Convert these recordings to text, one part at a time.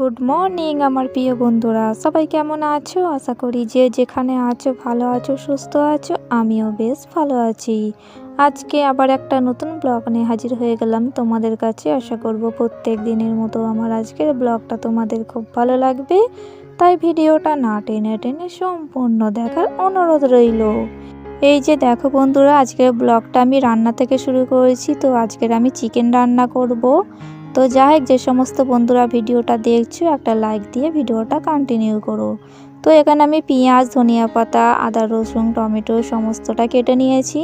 Good morning আমার প্রিয় বন্ধুরা, সবাই কেমন আছো? আশা করি যে যেখানে আছো ভালো আছো, সুস্থ আছো। আমিও বেশ ভালো আছি। আজকে আবার একটা নতুন ব্লগ নিয়ে হাজির হয়ে গেলাম তোমাদের কাছে। আশা করব প্রত্যেক দিনের মতো আমার আজকের ব্লগটা তোমাদের খুব ভালো লাগবে, তাই ভিডিওটা না টেনে টেনে সম্পূর্ণ দেখার অনুরোধ রইল। এই যে দেখো বন্ধুরা, আজকের ব্লগটা আমি রান্না থেকে শুরু করেছি। তো আজকের আমি চিকেন রান্না করব। তো যাই হোক, যে সমস্ত বন্ধুরা ভিডিওটা দেখছো একটা লাইক দিয়ে ভিডিওটা কন্টিনিউ করো। তো এখানে আমি পেঁয়াজ, ধনিয়া পাতা, আদা, রসুন, টমেটো সমস্তটা কেটে নিয়েছি।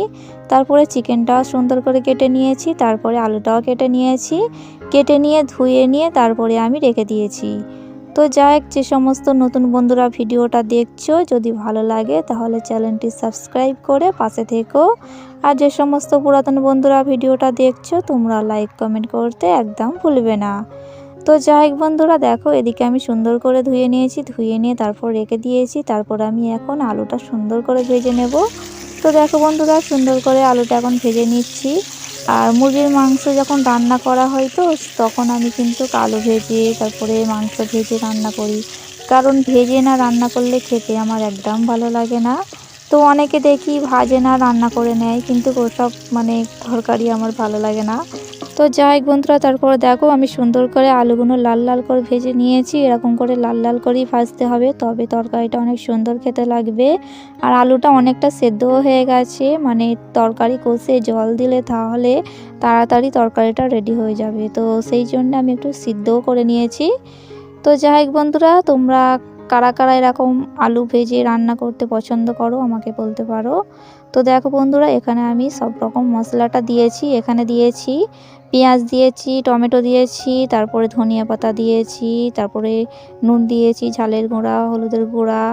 তারপরে চিকেনটাও সুন্দর করে কেটে নিয়েছি। তারপরে আলুটাও কেটে নিয়েছি। কেটে নিয়ে ধুয়ে নিয়ে তারপরে আমি রেখে দিয়েছি। তো যাই হোক, যে সমস্ত নতুন বন্ধুরা ভিডিওটা দেখছো, যদি ভালো লাগে তাহলে চ্যানেলটি সাবস্ক্রাইব করে পাশে থেকো। আর যে সমস্ত পুরাতন বন্ধুরা ভিডিওটা দেখছো, তোমরা লাইক কমেন্ট করতে একদম ভুলবে না। তো যাই হোক বন্ধুরা, দেখো এদিকে আমি সুন্দর করে ধুয়ে নিয়েছি। ধুয়ে নিয়ে তারপর রেখে দিয়েছি। তারপর আমি এখন আলুটা সুন্দর করে ভেজে নেব। তো দেখো বন্ধুরা, সুন্দর করে আলুটা এখন ভেজে নিচ্ছি। আর মুরগির মাংস যখন রান্না করা হয় তো তখন আমি কিন্তু আলু ভেজে তারপরে মাংস ভেজে রান্না করি। কারণ ভেজে না রান্না করলে খেতে আমার একদম ভালো লাগে না। তো অনেকে দেখি ভাজে না রান্না করে নেয়, কিন্তু ওসব তরকারি আমার ভালো লাগে না। তো যাই হোক বন্ধুরা, তারপর দেখো আমি সুন্দর করে আলুগুলো লাল লাল করে ভেজে নিয়েছি। এরকম করে লাল লাল করেই ভাজতে হবে, তবে তরকারিটা অনেক সুন্দর খেতে লাগবে। আর আলুটা অনেকটা সেদ্ধও হয়ে গেছে, তরকারি কষে জল দিলে তাহলে তাড়াতাড়ি তরকারিটা রেডি হয়ে যাবে। তো সেই জন্য আমি একটু সিদ্ধও করে নিয়েছি। তো যাই হোক বন্ধুরা, তোমরা কারা কারা এরকম আলু ভেজে রান্না করতে পছন্দ করো আমাকে বলতে পারো। তো দেখো বন্ধুরা, এখানে আমি সব রকম মশলাটা দিয়েছি। এখানে দিয়েছি পেঁয়াজ, দিয়েছি টমেটো, দিয়েছি তারপরে ধনিয়া পাতা দিয়েছি, তারপরে নুন দিয়েছি, ঝালের গুঁড়া, হলুদের গুঁড়া,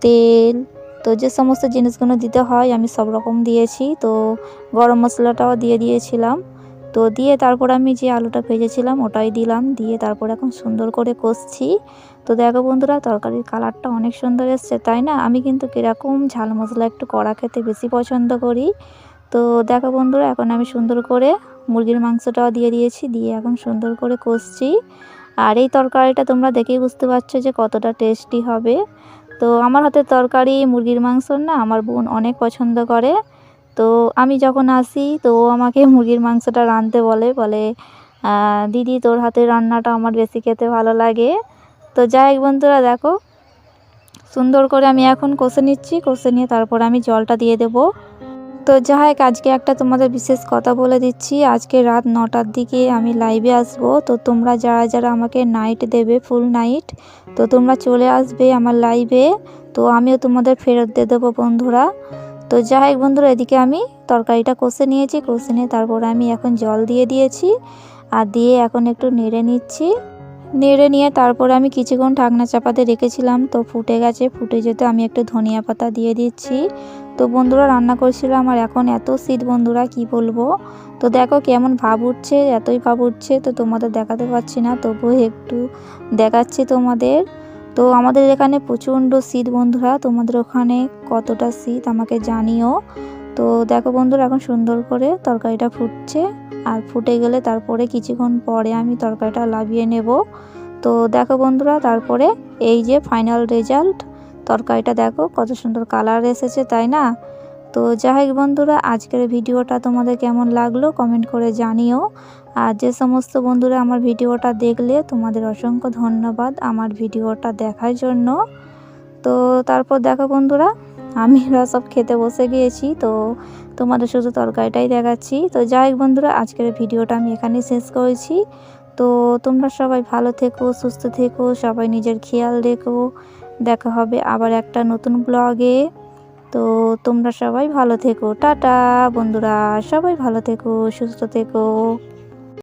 তেল। তো যে সমস্ত জিনিসগুলো দিতে হয় আমি সব রকম দিয়েছি। তো গরম মশলাটাও দিয়ে দিয়েছিলাম। তো দিয়ে তারপর আমি যে আলুটা ভেজেছিলাম ওটাই দিলাম। দিয়ে তারপর এখন সুন্দর করে কষছি। তো দেখো বন্ধুরা, তরকারির কালারটা অনেক সুন্দর এসছে, তাই না? আমি কিন্তু কীরকম ঝাল মশলা একটু কড়া খেতে বেশি পছন্দ করি। তো দেখো বন্ধুরা, এখন আমি সুন্দর করে মুরগির মাংসটাও দিয়ে দিয়েছি। দিয়ে এখন সুন্দর করে কষছি। আর এই তরকারিটা তোমরা দেখেই বুঝতে পারছো যে কতটা টেস্টি হবে। তো আমার হাতের তরকারি মুরগির মাংস না আমার বোন অনেক পছন্দ করে। তো আমি যখন আসি তো ও আমাকে মুরগির মাংসটা রাঁধতে বলে বলে দিদি তোর হাতের রান্নাটা আমার বেশি খেতে ভালো লাগে। তো যাই হোক বন্ধুরা, দেখো সুন্দর করে আমি এখন কষে নিচ্ছি। কষে নিয়ে তারপর আমি জলটা দিয়ে দেব। তো যাই হোক, আজকে একটা তোমাদের বিশেষ কথা বলে দিচ্ছি। আজকে রাত 9টার দিকে আমি লাইভে আসব। তো তোমরা যারা যারা আমাকে নাইট দেবে, ফুল নাইট, তো তোমরা চলে আসবে আমার লাইভে। তো আমিও তোমাদের ফেরত দিয়ে দেবো বন্ধুরা। তো যাই হোক বন্ধুরা, এদিকে আমি তরকারিটা কষে নিয়েছি। কষে নিয়ে তারপর আমি এখন জল দিয়ে দিয়েছি। আর দিয়ে এখন একটু নেড়ে নিচ্ছি। নেড়ে নিয়ে তারপর আমি কিছুক্ষণ ঢাকনা চাপাতে রেখেছিলাম। তো ফুটে গেছে। ফুটে যেতে আমি একটু ধনিয়া পাতা দিয়ে দিচ্ছি। তো বন্ধুরা, রান্না করছিলাম আর এখন এত শীত বন্ধুরা কি বলবো। তো দেখো কেমন ভাব উঠছে, এতই ভাব উঠছে। তো তোমাদের দেখাতে পারছি না, তবুও একটু দেখাচ্ছি তোমাদের। তো আমাদের এখানে প্রচণ্ড শীত বন্ধুরা। তোমাদের ওখানে কতটা শীত আমাকে জানিও। তো দেখো বন্ধুরা, এখন সুন্দর করে তরকারিটা ফুটছে। আর ফুটে গেলে তারপরে কিছুক্ষণ পরে আমি তরকারিটা নামিয়ে নেব। তো দেখো বন্ধুরা, তারপরে এই যে ফাইনাল রেজাল্ট, তরকারিটা দেখো কত সুন্দর কালার এসেছে, তাই না? তো যাই হোক বন্ধুরা, আজকের ভিডিওটা তোমাদের কেমন লাগলো কমেন্ট করে জানিও। আর যে সমস্ত বন্ধুরা আমার ভিডিওটা দেখলে তোমাদের অসংখ্য ধন্যবাদ আমার ভিডিওটা দেখার জন্য। তো তারপর দেখো বন্ধুরা, আমরা সব খেতে বসে গিয়েছি। তো তোমাদের শুধু তরকারিটাই দেখাচ্ছি। তো যাই হোক বন্ধুরা, আজকের ভিডিওটা আমি এখানেই শেষ করেছি। তো তোমরা সবাই ভালো থেকো, সুস্থ থেকো, সবাই নিজের খেয়াল রেখো। দেখা হবে আবার একটা নতুন ব্লগে। তো তোমরা সবাই ভালো থেকো। টাটা বন্ধুরা, সবাই ভালো থেকো, সুস্থ থেকো।